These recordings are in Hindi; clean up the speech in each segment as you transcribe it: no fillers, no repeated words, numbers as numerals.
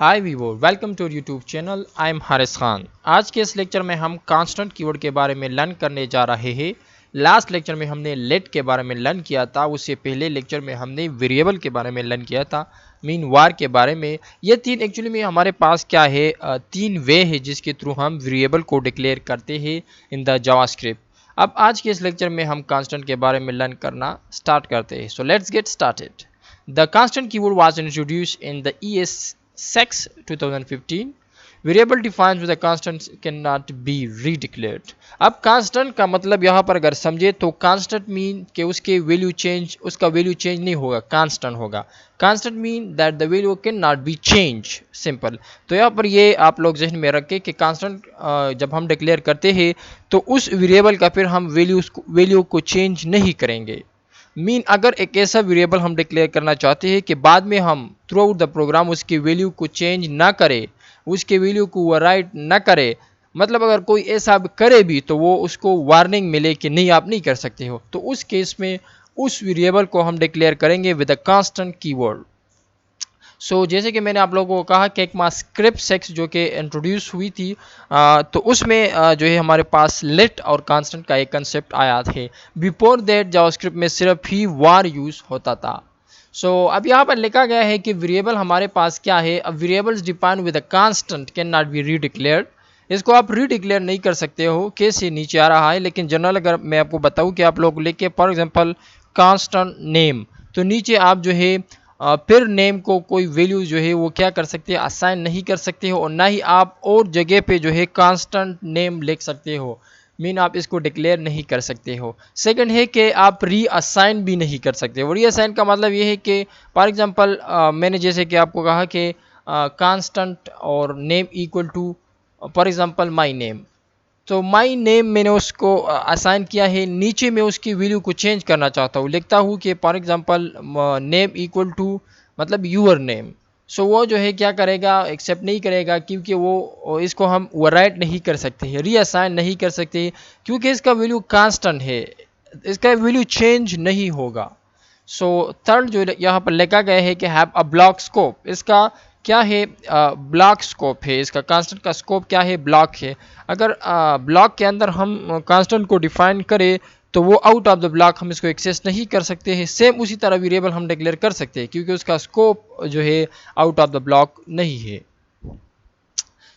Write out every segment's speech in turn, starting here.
Hi Vivo, welcome to YouTube channel. I am Haris Khan. आज के इस लेक्चर में हम कांस्टेंट कीवर्ड के बारे में लर्न करने जा रहे हैं। लास्ट लेक्चर में हमने लेट के बारे में लर्न किया था। उससे पहले लेक्चर में हमने वेरिएबल के बारे में लर्न किया था, मीन वार के बारे में। ये तीन एक्चुअली में हमारे पास क्या है, तीन वे है जिसके थ्रू हम वेरिएबल को डिक्लेयर करते हैं इन द जावास्क्रिप्ट। अब आज के इस लेक्चर में हम कांस्टेंट के बारे में लर्न करना स्टार्ट करते हैं। So let's get started. The constant keyword was introduced in the ES6 2015. Variable defined with a constant cannot be redeclared. अब constant का मतलब यहाँ पर अगर समझे तो constant mean कि उसके वैल्यू चेंज, उसका वैल्यू चेंज नहीं होगा, constant होगा। constant mean that the value cannot be changed, simple। तो यहाँ पर ये आप लोग जहन में रखें कि constant जब हम डिक्लेयर करते हैं तो उस वेरिएबल का फिर हम वैल्यू को चेंज नहीं करेंगे। मीन अगर एक ऐसा वेरिएबल हम डिक्लेयर करना चाहते हैं कि बाद में हम थ्रू आउट द प्रोग्राम उसकी वैल्यू को चेंज ना करे, उसके वैल्यू को ओवरराइड ना करे, मतलब अगर कोई ऐसा करे भी तो वो उसको वार्निंग मिले कि नहीं आप नहीं कर सकते हो, तो उस केस में उस वेरिएबल को हम डिक्लेयर करेंगे विद अ कांस्टेंट कीवर्ड। जैसे कि मैंने आप लोगों को कहा कि एक स्क्रिप्ट सेक्स जो कि इंट्रोड्यूस हुई थी, तो उसमें जो है हमारे पास लेट और कांस्टेंट का एक कंसेप्ट आया थे। बिफोर दैट जावास्क्रिप्ट में सिर्फ ही वार यूज होता था। अब यहाँ पर लिखा गया है कि वेरिएबल हमारे पास क्या है, variables defined with a constant can not be redeclared. इसको आप रीडिक्लेयर नहीं कर सकते हो। कैसे नीचे आ रहा है, लेकिन जनरल अगर मैं आपको बताऊं कि आप लोग लिखे फॉर एग्जांपल कांस्टेंट नेम, तो नीचे आप जो है फिर नेम को कोई वैल्यू जो है वो क्या कर सकते हैं, असाइन नहीं कर सकते हो, और ना ही आप और जगह पे जो है कांस्टेंट नेम लिख सकते हो। मीन आप इसको डिक्लेयर नहीं कर सकते हो। सेकंड है कि आप री असाइन भी नहीं कर सकते हो। री असाइन का मतलब ये है कि फॉर एग्जांपल मैंने जैसे कि आपको कहा कि कांस्टेंट और name equal to for example my name, तो माई नेम मैंने उसको असाइन किया है। नीचे मैं उसकी वैल्यू को चेंज करना चाहता हूँ, लिखता हूँ कि for example name equal to मतलब यूर नेम। वो जो है क्या करेगा, एक्सेप्ट नहीं करेगा, क्योंकि वो इसको हम ओवरराइट नहीं कर सकते हैं, रीअसाइन नहीं कर सकते, क्योंकि इसका वैल्यू कांस्टेंट है, इसका वैल्यू चेंज नहीं होगा। थर्ड जो यहाँ पर लिखा गया है कि हैव अ ब्लॉक स्कोप। इसका क्या है, ब्लॉक स्कोप है। इसका कांस्टेंट का स्कोप क्या है, ब्लॉक है। अगर ब्लॉक के अंदर हम कांस्टेंट को डिफाइन करें तो वो आउट ऑफ द ब्लॉक हम इसको एक्सेस नहीं कर सकते हैं। सेम उसी तरह वेरिएबल हम डिक्लेयर कर सकते हैं, क्योंकि उसका स्कोप जो है आउट ऑफ द ब्लॉक नहीं है।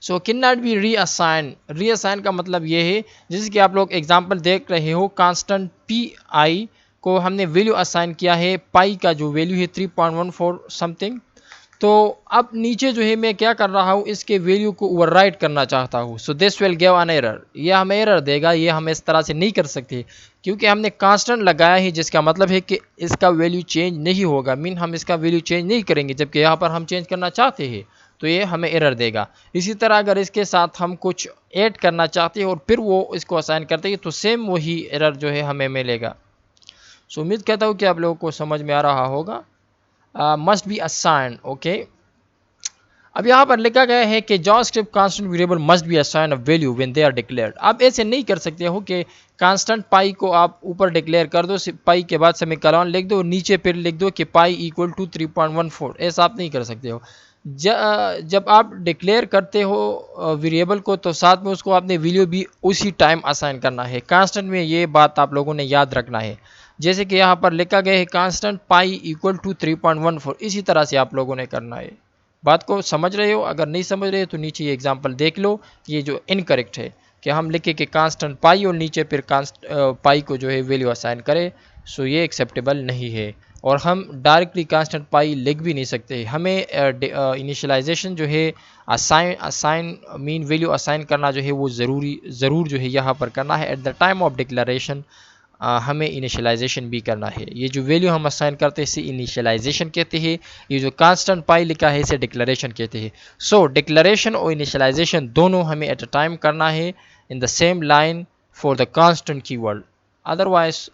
Can not B reassign. Reassign का मतलब ये है, जैसे कि आप लोग एग्जांपल देख रहे हो, कांस्टेंट पी आई को हमने वैल्यू असाइन किया है, पाई का जो वैल्यू है 3.14 समथिंग। तो अब नीचे जो है मैं क्या कर रहा हूँ, इसके वैल्यू को ओवरराइट करना चाहता हूँ। This will give an error, ये हमें एरर देगा। ये हम इस तरह से नहीं कर सकते, क्योंकि हमने कांस्टेंट लगाया है, जिसका मतलब है कि इसका वैल्यू चेंज नहीं होगा। मीन हम इसका वैल्यू चेंज नहीं करेंगे, जबकि यहाँ पर हम चेंज करना चाहते हैं, तो ये हमें एरर देगा। इसी तरह अगर इसके साथ हम कुछ ऐड करना चाहते हैं और फिर वो इसको असाइन करते हैं, तो सेम वही एरर जो है हमें मिलेगा। उम्मीद करता हूँ कि आप लोगों को समझ में आ रहा होगा। Must be assign, okay. अब यहाँ पर लिखा गया है कि JavaScript constant variable must be assign a value when they are declared. आप ऐसे नहीं कर सकते हो कि कांस्टेंट पाई को आप ऊपर डिक्लेयर कर दो, पाई के बाद सेमीकोलन लिख दो, नीचे फिर लिख दो कि पाई इक्वल टू 3.14। ऐसा आप नहीं कर सकते हो। जब आप डिक्लेयर करते हो वेरिएबल को, तो साथ में उसको आपने वैल्यू भी उसी टाइम असाइन करना है। कांस्टेंट में ये बात आप लोगों ने याद रखना है। जैसे कि यहाँ पर लिखा गया है कांस्टेंट पाई इक्वल टू 3.14, इसी तरह से आप लोगों ने करना है। बात को समझ रहे हो? अगर नहीं समझ रहे हो तो नीचे ये एग्जांपल देख लो। ये जो इनकरेक्ट है कि हम लिखे कि कांस्टेंट पाई और नीचे फिर पाई को जो है वैल्यू असाइन करें, ये एक्सेप्टेबल नहीं है। और हम डायरेक्टली कांस्टेंट पाई लिख भी नहीं सकते। हमें इनिशियलाइजेशन जो है, असाइन मीन वैल्यू असाइन करना जो है वो ज़रूर जो है यहाँ पर करना है। At the time of declaration हमें इनिशियलाइजेशन भी करना है। ये जो वैल्यू हम असाइन करते हैं इसे इनिशियलाइजेशन कहते हैं। ये जो कांस्टेंट पाई लिखा है इसे डिक्लेरेशन कहते हैं। डिक्लेरेशन और इनिशियलाइजेशन दोनों हमें एट अ टाइम करना है इन the same line for the constant keyword. Otherwise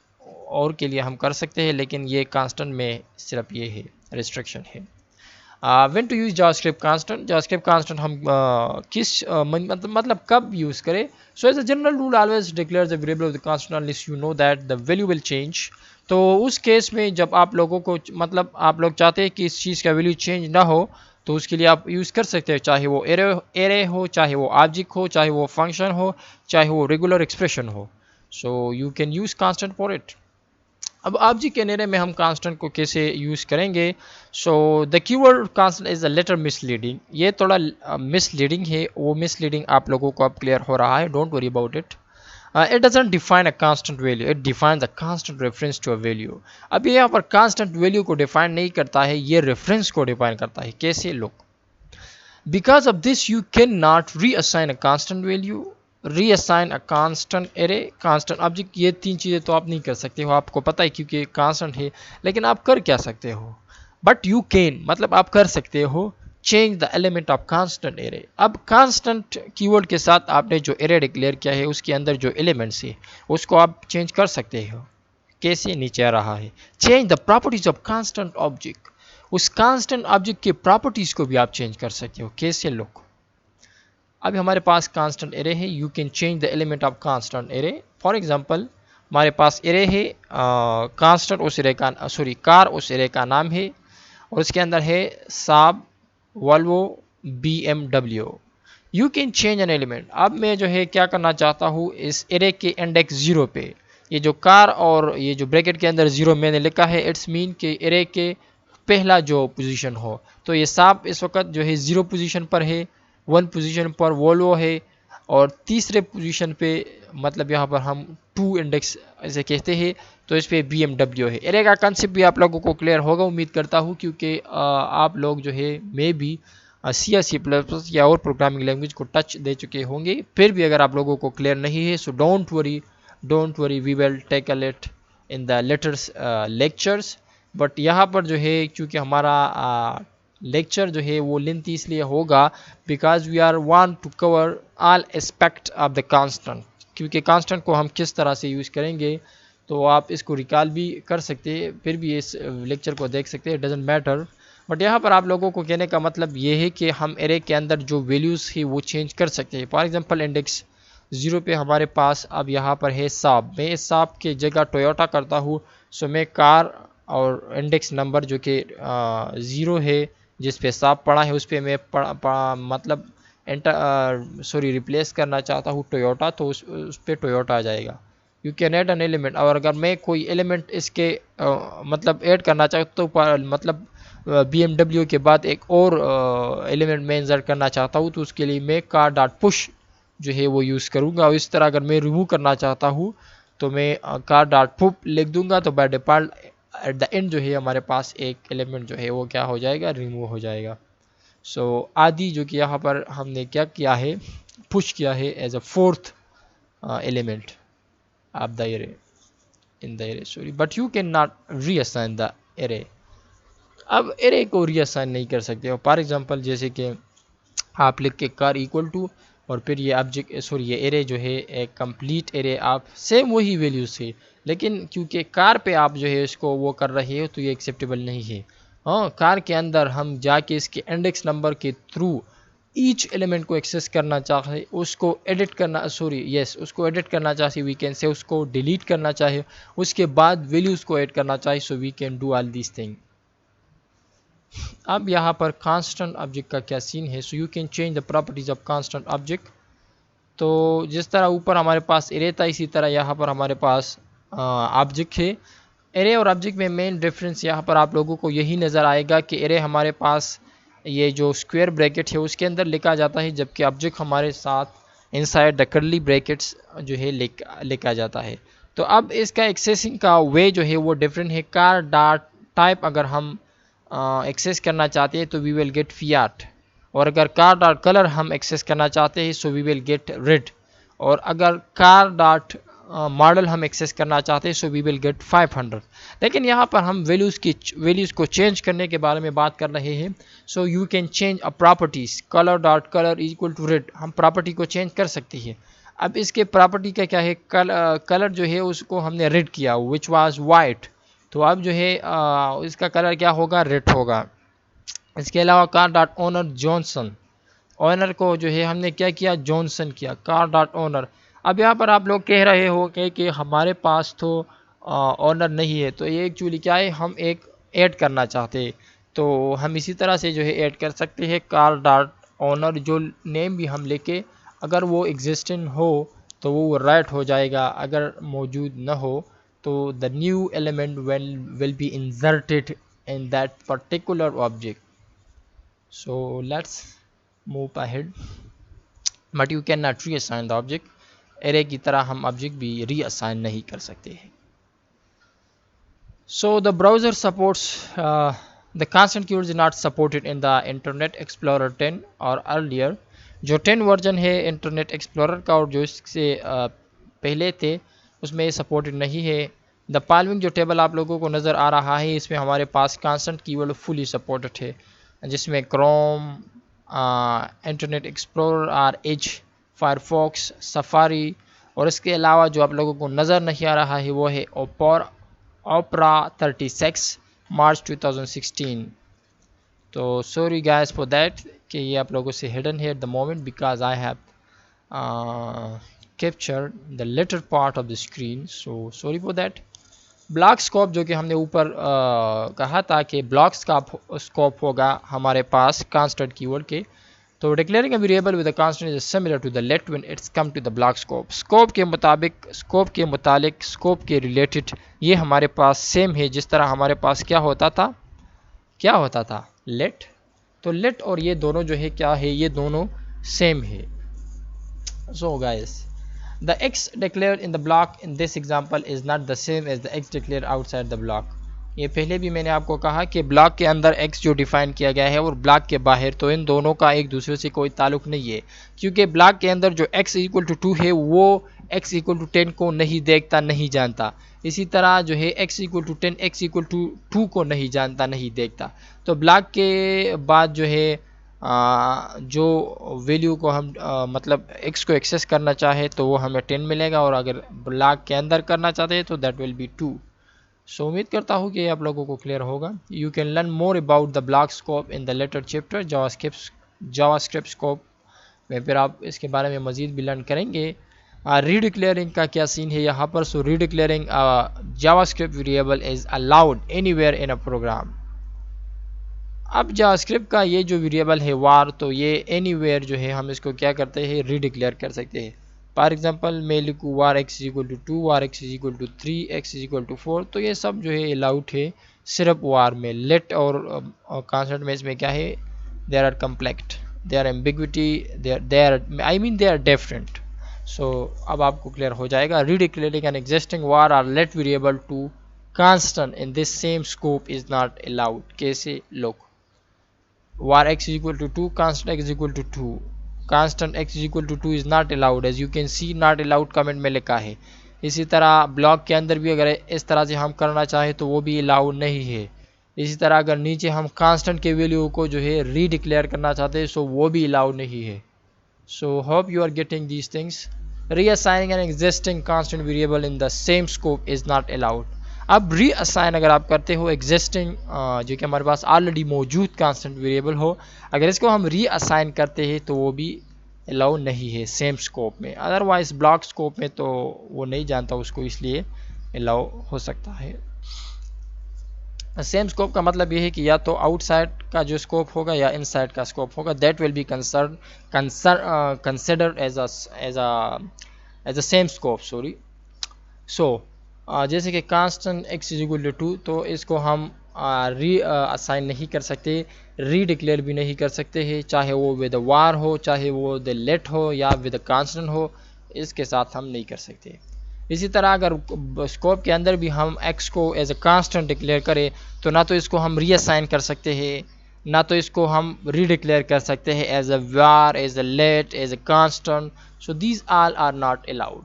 और के लिए हम कर सकते हैं, लेकिन ये कांस्टेंट में सिर्फ ये है, रिस्ट्रिक्शन है। When to use JavaScript constant. JavaScript constant हम किस मतलब कब यूज़ करें? As a general rule always declare the variable of the constant unless you know that the value will change. तो उस केस में जब आप लोगों को मतलब आप लोग चाहते हैं कि इस चीज़ का वैल्यू चेंज ना हो, तो उसके लिए आप यूज़ कर सकते हैं, चाहे वो एरे हो, चाहे वो ऑब्जेक्ट हो, चाहे वो फंक्शन हो, चाहे वो रेगुलर एक्सप्रेशन हो। सो you can use constant for it. अब ऑब्जेक्ट एंड एरे में हम कांस्टेंट को कैसे यूज़ करेंगे? So the keyword constant is a little misleading. ये थोड़ा मिसलीडिंग है, वो मिसलीडिंग आप लोगों को अब क्लियर हो रहा है, don't worry about it. It doesn't define a constant value, it defines a constant reference to a value। अब ये यहाँ पर constant value को define नहीं करता है, ये reference को define करता है। कैसे? लोग, because of this you cannot reassign a constant value, reassign a constant array, constant object, ये तीन चीज़ें तो आप नहीं कर सकते हो, आपको पता है क्योंकि constant है। लेकिन आप कर क्या सकते हो? बट यू कैन, मतलब आप कर सकते हो change the element of constant array. अब कांस्टेंट कीवर्ड के साथ आपने जो एरे डिक्लेयर किया है उसके अंदर जो एलिमेंट्स है उसको आप चेंज कर सकते हो। कैसे? नीचे आ रहा है, change the properties of constant object. उस कांस्टेंट ऑब्जेक्ट के प्रॉपर्टीज को भी आप चेंज कर सकते हो। कैसे? लोग, अभी हमारे पास कांस्टेंट एरे है, you can change the element of constant array. For example हमारे पास एरे है, कांस्टेंट उस एरे का, सॉरी कार उस एरे का नाम है, और उसके अंदर है साब, Volvo, BMW। You can change an element. अब मैं जो है क्या करना चाहता हूँ, इस एरे के इंडेक्स 0 पे, ये जो कार और ये जो ब्रैकेट के अंदर 0 मैंने लिखा है, इट्स मीन के एरे के पहला जो पोजीशन हो, तो ये साब इस वक्त जो है 0 पोजीशन पर है, 1 पोजीशन पर वॉल्वो है, और तीसरे पोजीशन पे मतलब यहाँ पर हम 2 इंडेक्स ऐसे कहते हैं, तो इस पे BMW है। एरे का कंसेप्ट भी आप लोगों को क्लियर होगा उम्मीद करता हूँ, क्योंकि आप लोग जो है मे भी C++ या और प्रोग्रामिंग लैंग्वेज को टच दे चुके होंगे। फिर भी अगर आप लोगों को क्लियर नहीं है, so don't worry, we will tackle it in the latters lectures. But यहाँ पर जो है क्योंकि हमारा लेक्चर जो है वो लेंथी इसलिए होगा because we are want to cover all aspect of the constant. क्योंकि कांस्टेंट को हम किस तरह से यूज़ करेंगे तो आप इसको रिकॉल भी कर सकते हैं, फिर भी इस लेक्चर को देख सकते हैं, डजेंट मैटर। बट यहाँ पर आप लोगों को कहने का मतलब ये है कि हम एरे के अंदर जो वैल्यूज़ है वो चेंज कर सकते हैं। फॉर एग्जांपल इंडेक्स 0 पे हमारे पास अब यहाँ पर है साब, मैं इस साब के जगह टोयोटा करता हूँ, सो मैं कार और इंडेक्स नंबर जो कि 0 है जिस पे साब पड़ा है उस पर मैं मतलब रिप्लेस करना चाहता हूँ टोयोटा, तो उस पर टोयोटा आ जाएगा। You can add an element, और अगर मैं कोई एलिमेंट इसके मतलब ऐड करना चाहता हूँ, मतलब BMW के बाद एक और एलिमेंट मैं इंसर्ट करना चाहता हूँ, तो उसके लिए मैं कार डॉट पुश जो है वो यूज़ करूँगा। और इस तरह अगर मैं रिमूव करना चाहता हूँ तो मैं कार डॉट पुप लिख दूंगा, तो by default at the end जो है हमारे पास एक एलिमेंट जो है वो क्या हो जाएगा, रिमूव हो जाएगा। सो आदि जो कि यहाँ पर हमने क्या किया है, पुश किया है as a 4th element of the array in the array, sorry, but you can not reassign the array. अब एरे को रीअसाइन नहीं कर सकते हो। फॉर एग्जांपल जैसे कि आप लिख के कार इक्वल टू और फिर ये ऑब्जेक्ट, सॉरी ये एरे जो है एक कंप्लीट एरे, आप सेम वही वैल्यूज है, लेकिन क्योंकि कार पे आप जो है इसको वो कर रहे हो तो ये एक्सेप्टेबल नहीं है। हाँ, कार के अंदर हम जाके इसके इंडेक्स नंबर के थ्रू ईच एलिमेंट को एक्सेस करना चाहे, उसको एडिट करना, उसको एडिट करना चाहे, वी कैन से उसको डिलीट करना चाहे, उसके बाद वैल्यूज़ को ऐड करना चाहे, so we can do all this thing. अब यहाँ पर कांस्टेंट ऑब्जेक्ट का क्या सीन है, so you can change the properties of constant object. तो जिस तरह ऊपर हमारे पास एरे था, इसी तरह यहाँ पर हमारे पास ऑब्जेक्ट है। एरे और ऑब्जेक्ट में मेन डिफरेंस यहाँ पर आप लोगों को यही नज़र आएगा कि एरे हमारे पास ये जो स्क्वायर ब्रैकेट है उसके अंदर लिखा जाता है, जबकि ऑब्जेक्ट हमारे साथ इनसाइड द कर्ली ब्रैकेट्स जो है लिखा जाता है। तो अब इसका एक्सेसिंग का वे जो है वो डिफरेंट है। कार डॉट टाइप अगर हम एक्सेस करना चाहते हैं तो वी विल गेट फियाट, और अगर कार डॉट कलर हम एक्सेस करना चाहते हैं so we will get red, और अगर कार डॉट मॉडल हम एक्सेस करना चाहते हैं सो वी विल गेट 500। लेकिन यहाँ पर हम वैल्यूज़ को चेंज करने के बारे में बात कर रहे हैं। So you can change a properties, colour dot colour equal to red, हम प्रॉपर्टी को चेंज कर सकते हैं। अब इसके प्रॉपर्टी का क्या है, कलर जो है उसको हमने रेड किया विच वाज वाइट, तो अब जो है इसका कलर क्या होगा, रेड होगा। इसके अलावा car dot owner Johnson, owner को जो है हमने क्या किया, जॉनसन किया, कार डॉट ओनर। अब यहाँ पर आप लोग कह रहे हो कि हमारे पास तो ओनर नहीं है, तो ये एक्चुअली क्या है, हम एक ऐड करना चाहते हैं। तो हम इसी तरह से जो है ऐड कर सकते हैं कार डॉट ओनर, जो नेम भी हम लेके अगर वो एग्जिस्टिंग हो तो वो राइट हो जाएगा, अगर मौजूद न हो तो the new element will be inserted in that particular object. So let's move ahead, but you can not reassign the object. Array की तरह हम ऑब्जेक्ट भी रीअसाइन नहीं कर सकते हैं. So the browser supports the constant keywords is not supported in the Internet Explorer 10 और earlier. जो 10 वर्जन है इंटरनेट एक्सप्लोरर का और जो इससे पहले थे उसमें ये सपोर्टेड नहीं है. द फॉलोइंग जो टेबल आप लोगों को नज़र आ रहा है इसमें हमारे पास कांस्टेंट कीवर्ड फुली सपोर्टेड है, जिसमें क्रोम, इंटरनेट एक्सप्लोरर और एज, फायरफॉक्स, सफारी, और इसके अलावा जो आप लोगों को नज़र नहीं आ रहा है वो है Opera 36 मार्च 2016. तो सॉरी गाइस फॉर दैट कि ये आप लोगों से हिडन है at the moment because I have captured the latter part of the screen, so sorry for that. Block scope जो कि हमने ऊपर कहा था कि ब्लॉक्स का स्कोप होगा हमारे पास कांस्टेंट कीवर्ड के. तो declaring a variable with a constant is similar to the let when it's come to the block scope. Scope के मुताबिक स्कोप के रिलेटेड ये हमारे पास सेम है जिस तरह हमारे पास क्या होता था लेट. तो लेट और ये दोनों जो है क्या है, ये दोनों सेम है. So guys, the x declared in the block in this example is not the same as the x declared outside the block. ये पहले भी मैंने आपको कहा कि ब्लॉक के अंदर x जो डिफाइन किया गया है और ब्लॉक के बाहर, तो इन दोनों का एक दूसरे से कोई ताल्लुक नहीं है, क्योंकि ब्लॉक के अंदर जो x इक्वल टू 2 है वो x इक्वल टू 10 को नहीं देखता, नहीं जानता. इसी तरह जो है x equal to 10 x equal to 2 को नहीं जानता, नहीं देखता. तो ब्लॉक के बाद जो है जो वैल्यू को हम मतलब x को एक्सेस करना चाहे तो वो हमें 10 मिलेगा, और अगर ब्लॉक के अंदर करना चाहते हैं तो दैट विल बी 2. सो उम्मीद करता हूँ कि आप लोगों को क्लियर होगा. You can learn more about the block scope in the latter chapter JavaScript scope में, फिर आप इसके बारे में मज़ीद भी लर्न करेंगे. रीडिक्लेयरिंग का क्या सीन है यहाँ पर. So redeclaring JavaScript variable is allowed anywhere in a program. अब जावास्क्रिप्ट का ये जो वेरिएबल है वार, तो ये एनीवेयर जो है हम इसको क्या करते हैं, रीडिक्लेयर कर सकते हैं. फॉर एग्जांपल मैं लिखूँ var x equal to 2, var x equal to 3, x equal to 4, तो ये सब जो है अलाउड है सिर्फ वार में. लेट और कांस्टेंट में इसमें क्या है, there are complect, there ambiguity, they are different. So अब आपको क्लियर हो जाएगा. Redeclaring an existing var or let variable to constant in this same scope is not allowed. कैसे लोग, var x equal to 2, constant x equal to 2, constant x equal to 2 is not allowed, as you can see not allowed comment में लिखा है. इसी तरह ब्लॉक के अंदर भी अगर इस तरह से हम करना चाहें तो वो भी अलाउड नहीं है. इसी तरह अगर नीचे हम कांस्टेंट के वैल्यू को जो है रीडिक्लेयर करना चाहते हैं सो वो भी अलाउड नहीं है. So hope you are getting these things. Reassigning an existing constant variable in the same scope is not allowed. अब रीअसाइन अगर आप करते हो एग्जिस्टिंग जो कि हमारे पास ऑलरेडी मौजूद कांस्टेंट वेरिएबल हो, अगर इसको हम रीअसाइन करते हैं तो वो भी अलाउ नहीं है सेम स्कोप में. अदरवाइज ब्लॉक स्कोप में तो वो नहीं जानता उसको, इसलिए अलाउ हो सकता है. सेम स्कोप का मतलब ये है कि या तो आउटसाइड का जो स्कोप होगा या इनसाइड का स्कोप होगा. That will be considered as a same scope. Sorry. So जैसे कि constant x is equal to 2, तो इसको हम री असाइन नहीं कर सकते, री डिक्लेयर भी नहीं कर सकते हैं, चाहे वो विद वार हो, चाहे वो द लेट हो या विद कांस्टेंट हो, इसके साथ हम नहीं कर सकते. इसी तरह अगर स्कोप के अंदर भी हम x को एज अ कांस्टेंट डिक्लेयर करें तो ना तो इसको हम री असाइन कर सकते हैं, ना तो इसको हम री डिक्लेयर कर सकते हैं as a var, as a let, as a constant. So these all are not allowed.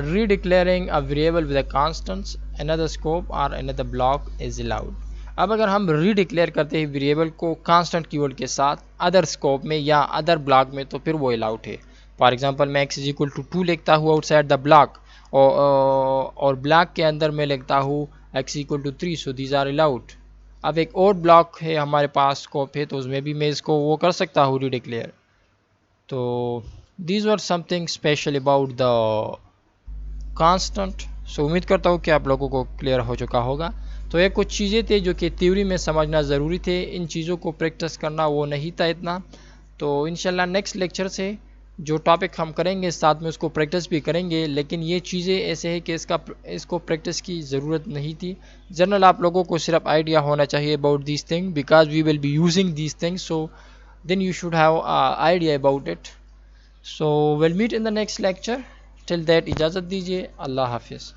Redeclaring a variable with a constant, another scope or another block is allowed. अब अगर हम रीडिक्लेयर करते हैं वेरिएबल को कांस्टेंट कीवर्ड के साथ अदर स्कोप में या अदर ब्लॉक में तो फिर वो अलाउड है. फॉर एग्जांपल मैं x इज इक्वल टू 2 लिखता हूँ आउटसाइड द ब्लॉक, और ब्लॉक के अंदर मैं लिखता हूँ x equal to 3, so these are allowed. अब एक और ब्लॉक है हमारे पास स्कोप है तो उसमें भी मैं इसको वो कर सकता हूँ रीडिक्लेयर. तो these were something special about the constant सो उम्मीद करता हूँ कि आप लोगों को क्लियर हो चुका होगा। तो ये कुछ चीज़ें थे जो कि थ्योरी में समझना ज़रूरी थे, इन चीज़ों को प्रैक्टिस करना वो नहीं था इतना। तो इंशाल्लाह नेक्स्ट लेक्चर से जो टॉपिक हम करेंगे साथ में उसको प्रैक्टिस भी करेंगे, लेकिन ये चीज़ें ऐसे है कि इसको प्रैक्टिस की ज़रूरत नहीं थी। जनरल आप लोगों को सिर्फ आइडिया होना चाहिए about this thing, because we will be using this things, so then you should have idea about it. So will meet in the next lecture, till that इजाज़त दीजिए, अल्लाह हाफिज़।